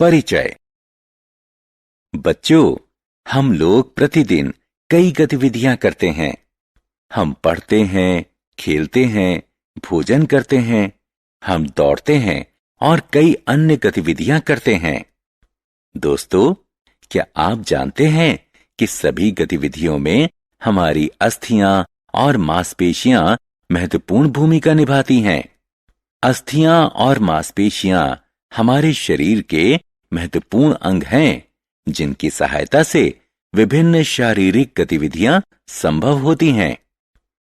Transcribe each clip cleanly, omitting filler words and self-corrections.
परिचय। बच्चों, हम लोग प्रतिदिन कई गतिविधियां करते हैं। हम पढ़ते हैं, खेलते हैं, भोजन करते हैं, हम दौड़ते हैं और कई अन्य गतिविधियां करते हैं। दोस्तों, क्या आप जानते हैं कि सभी गतिविधियों में हमारी अस्थियां और मांसपेशियां महत्वपूर्ण भूमिका निभाती हैं? अस्थियां और मांसपेशियां हमारे शरीर के महत्वपूर्ण अंग हैं, जिनकी सहायता से विभिन्न शारीरिक गतिविधियां संभव होती हैं।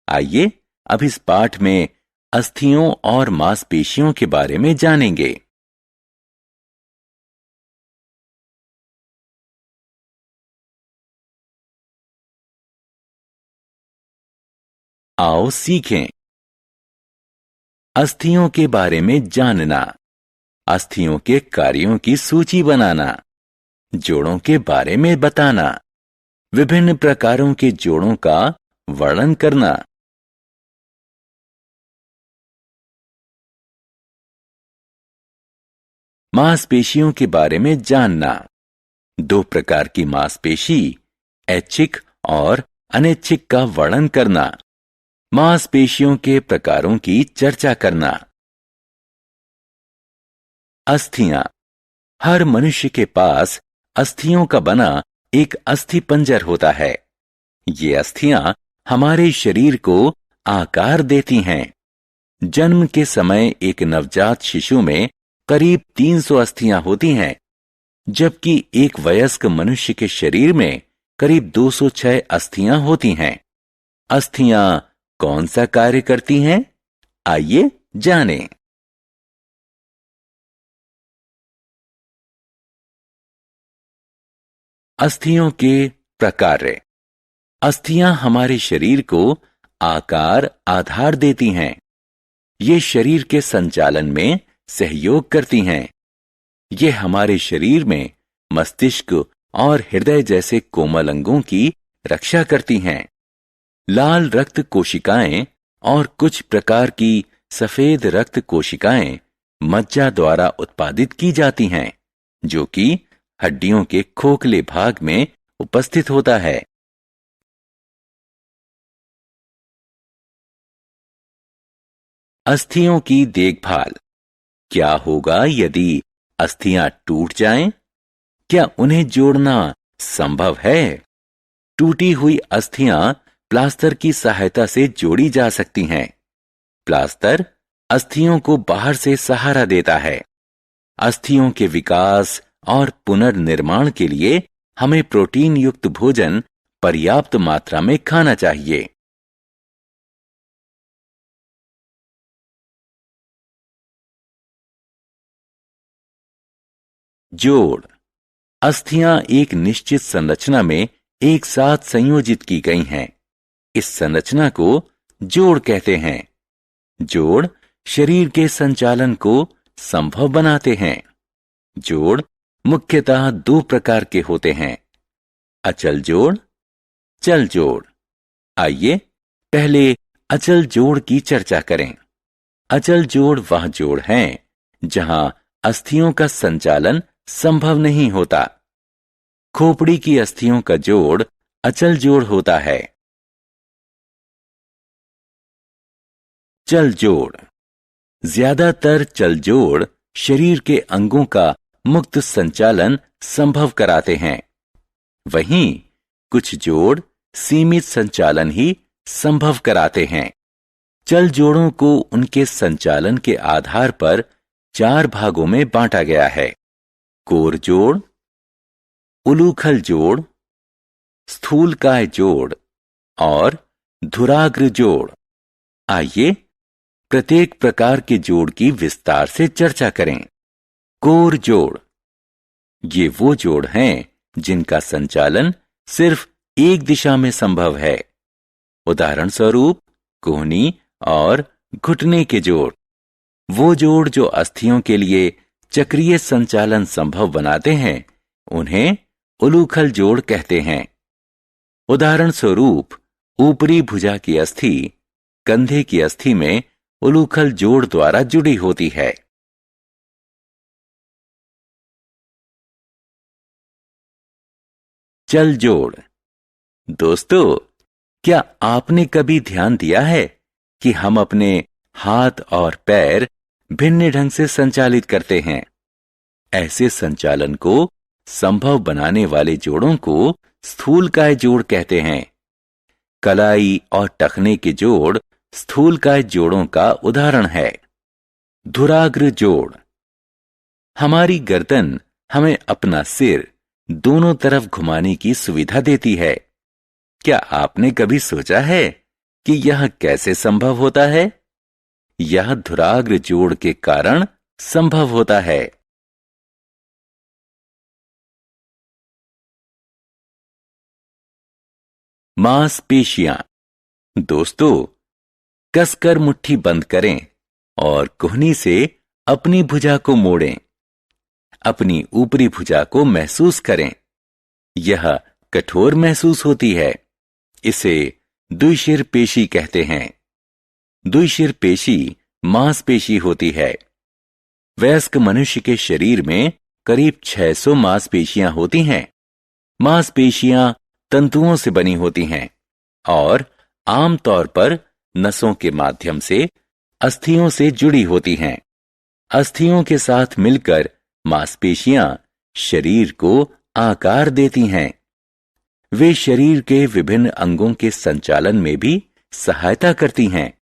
आइए अब इस पाठ में अस्थियों और मांसपेशियों के बारे में जानेंगे। आओ सीखें। अस्थियों के बारे में जानना, अस्थियों के कार्यों की सूची बनाना, जोड़ों के बारे में बताना, विभिन्न प्रकारों के जोड़ों का वर्णन करना। मांसपेशियों के बारे में जानना, दो प्रकार की मांसपेशी, ऐच्छिक और अनैच्छिक का वर्णन करना, मांसपेशियों के प्रकारों की चर्चा करना। अस्थियां। हर मनुष्य के पास अस्थियों का बना एक अस्थिपंजर होता है। ये अस्थियां हमारे शरीर को आकार देती हैं। जन्म के समय एक नवजात शिशु में करीब 300 अस्थियां होती हैं, जबकि एक वयस्क मनुष्य के शरीर में करीब 206 अस्थियां होती हैं। अस्थियां कौन सा कार्य करती हैं? आइए जानें। अस्थियों के प्रकार। अस्थियां हमारे शरीर को आकार, आधार देती हैं। ये शरीर के संचालन में सहयोग करती हैं। ये हमारे शरीर में मस्तिष्क और हृदय जैसे कोमल अंगों की रक्षा करती हैं। लाल रक्त कोशिकाएं और कुछ प्रकार की सफेद रक्त कोशिकाएं मज्जा द्वारा उत्पादित की जाती हैं, जो कि हड्डियों के खोखले भाग में उपस्थित होता है। अस्थियों की देखभाल। क्या होगा यदि अस्थियां टूट जाएं? क्या उन्हें जोड़ना संभव है? टूटी हुई अस्थियां प्लास्टर की सहायता से जोड़ी जा सकती हैं। प्लास्टर अस्थियों को बाहर से सहारा देता है। अस्थियों के विकास और पुनर्निर्माण के लिए हमें प्रोटीन युक्त भोजन पर्याप्त मात्रा में खाना चाहिए। जोड़। अस्थियां एक निश्चित संरचना में एक साथ संयोजित की गई हैं। इस संरचना को जोड़ कहते हैं। जोड़ शरीर के संचालन को संभव बनाते हैं। जोड़ मुख्यतः दो प्रकार के होते हैं, अचल जोड़, चल जोड़। आइए पहले अचल जोड़ की चर्चा करें। अचल जोड़ वह जोड़ हैं जहां अस्थियों का संचालन संभव नहीं होता। खोपड़ी की अस्थियों का जोड़ अचल जोड़ होता है। चल जोड़। ज्यादातर चल जोड़ शरीर के अंगों का मुक्त संचालन संभव कराते हैं। वहीं कुछ जोड़ सीमित संचालन ही संभव कराते हैं। चल जोड़ों को उनके संचालन के आधार पर 4 भागों में बांटा गया है: कोर जोड़, उलूखल जोड़, स्थूलकाय जोड़ और धुराग्र जोड़। आइए प्रत्येक प्रकार के जोड़ की विस्तार से चर्चा करें। कोर जोड़। ये वो जोड़ हैं जिनका संचालन सिर्फ एक दिशा में संभव है। उदाहरण स्वरूप कोहनी और घुटने के जोड़। वो जोड़ जो अस्थियों के लिए चक्रीय संचालन संभव बनाते हैं, उन्हें उलूखल जोड़ कहते हैं। उदाहरण स्वरूप ऊपरी भुजा की अस्थि कंधे की अस्थि में उलूखल जोड़ द्वारा जुड़ी होती है। चल जोड़। दोस्तों, क्या आपने कभी ध्यान दिया है कि हम अपने हाथ और पैर भिन्न ढंग से संचालित करते हैं? ऐसे संचालन को संभव बनाने वाले जोड़ों को स्थूलकाय जोड़ कहते हैं। कलाई और टखने के जोड़ स्थूलकाय जोड़ों का उदाहरण है। धुराग्र जोड़। हमारी गर्दन हमें अपना सिर दोनों तरफ घुमाने की सुविधा देती है। क्या आपने कभी सोचा है कि यह कैसे संभव होता है? यह धुराग्र जोड़ के कारण संभव होता है। मांसपेशियां। दोस्तों, कसकर मुट्ठी बंद करें और कोहनी से अपनी भुजा को मोड़ें। अपनी ऊपरी भुजा को महसूस करें। यह कठोर महसूस होती है। इसे द्विशिर पेशी कहते हैं। द्विशिर पेशी मांसपेशी होती है। वयस्क मनुष्य के शरीर में करीब 600 मांसपेशियां होती हैं। मांसपेशियां तंतुओं से बनी होती हैं और आमतौर पर नसों के माध्यम से अस्थियों से जुड़ी होती हैं। अस्थियों के साथ मिलकर मांसपेशियां शरीर को आकार देती हैं। वे शरीर के विभिन्न अंगों के संचालन में भी सहायता करती हैं।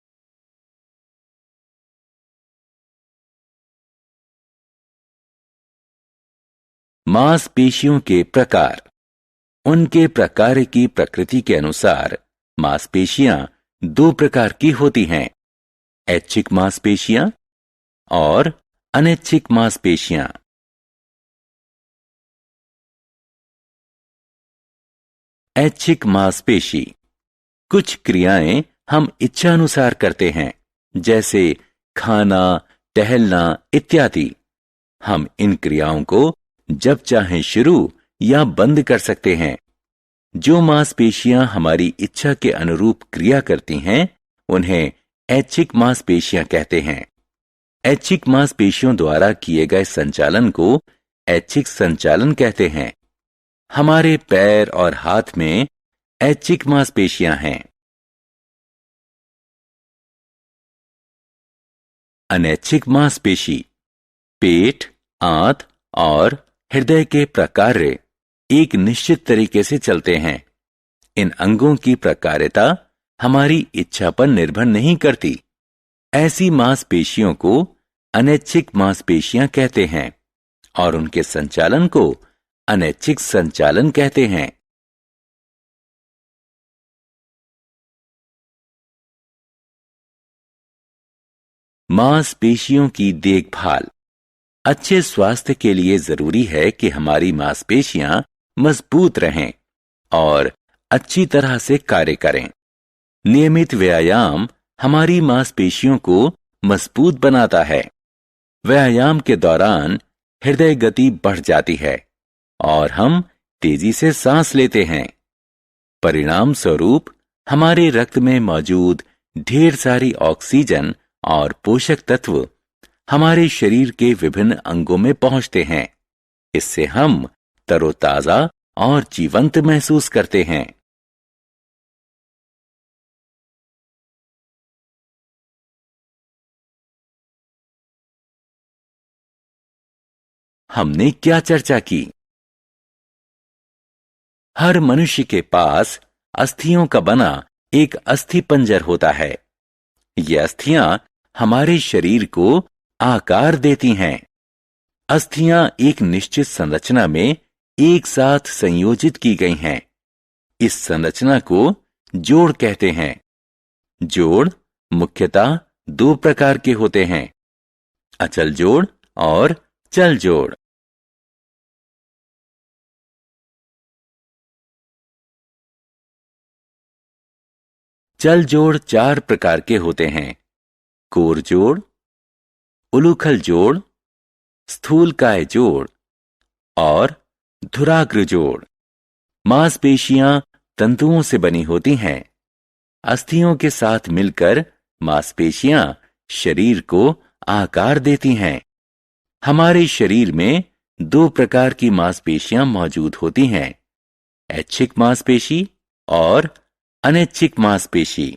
मांसपेशियों के प्रकार। उनके प्रकार की प्रकृति के अनुसार मांसपेशियां दो प्रकार की होती हैं: ऐच्छिक मांसपेशियां और अनैच्छिक मांसपेशियां। ऐच्छिक मांसपेशी। कुछ क्रियाएं हम इच्छानुसार करते हैं, जैसे खाना, टहलना इत्यादि। हम इन क्रियाओं को जब चाहें शुरू या बंद कर सकते हैं। जो मांसपेशियां हमारी इच्छा के अनुरूप क्रिया करती हैं, उन्हें ऐच्छिक मांसपेशियां कहते हैं। ऐच्छिक मांसपेशियों द्वारा किए गए संचालन को ऐच्छिक संचालन कहते हैं। हमारे पैर और हाथ में ऐच्छिक मांसपेशियां हैं। अनैच्छिक मांसपेशी। पेट, आंत और हृदय के प्रकार्य एक निश्चित तरीके से चलते हैं। इन अंगों की प्रकार्यता हमारी इच्छा पर निर्भर नहीं करती। ऐसी मांसपेशियों को अनैच्छिक मांसपेशियां कहते हैं और उनके संचालन को अनैच्छिक संचालन कहते हैं। मांसपेशियों की देखभाल। अच्छे स्वास्थ्य के लिए जरूरी है कि हमारी मांसपेशियां मजबूत रहें और अच्छी तरह से कार्य करें। नियमित व्यायाम हमारी मांसपेशियों को मजबूत बनाता है। व्यायाम के दौरान हृदय गति बढ़ जाती है और हम तेजी से सांस लेते हैं। परिणाम स्वरूप हमारे रक्त में मौजूद ढेर सारी ऑक्सीजन और पोषक तत्व हमारे शरीर के विभिन्न अंगों में पहुंचते हैं। इससे हम तरोताजा और जीवंत महसूस करते हैं। हमने क्या चर्चा की? हर मनुष्य के पास अस्थियों का बना एक अस्थि पंजर होता है। ये अस्थियां हमारे शरीर को आकार देती हैं। अस्थियां एक निश्चित संरचना में एक साथ संयोजित की गई हैं। इस संरचना को जोड़ कहते हैं। जोड़ मुख्यतः दो प्रकार के होते हैं: अचल जोड़ और चल जोड़। चल जोड़ चार प्रकार के होते हैं: कोर जोड़, उलूखल जोड़, स्थूलकाय जोड़ और धुराग्र जोड़। मांसपेशियां तंतुओं से बनी होती हैं। अस्थियों के साथ मिलकर मांसपेशियां शरीर को आकार देती हैं। हमारे शरीर में दो प्रकार की मांसपेशियां मौजूद होती हैं: ऐच्छिक मांसपेशी और अनैच्छिक मांसपेशी।